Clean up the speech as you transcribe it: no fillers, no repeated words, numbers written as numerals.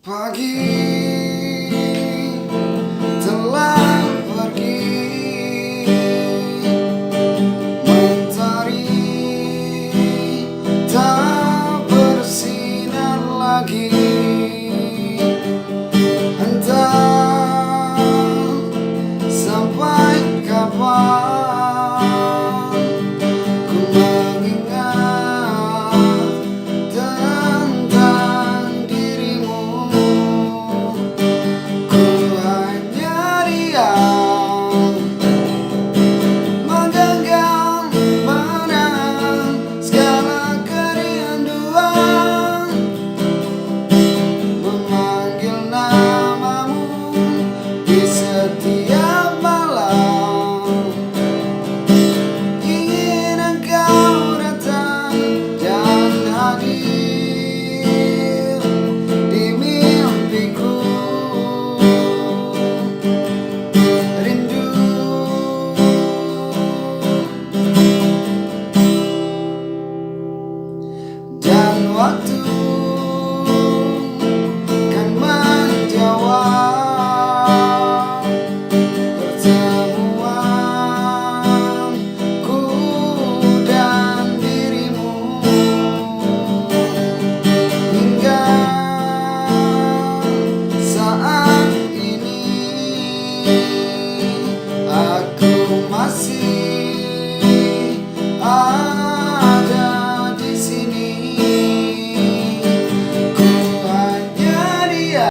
Pagi telah pergi, mentari tak bersinar lagi. Entah sampai kapan ku mengingat tentang dirimu. Ku hanya diam, menggenggam, menahan segala kerinduan, memanggil namamu di setiap malam. Ingin engkau datang dan hadir di mimpiku. Rindu dan waktu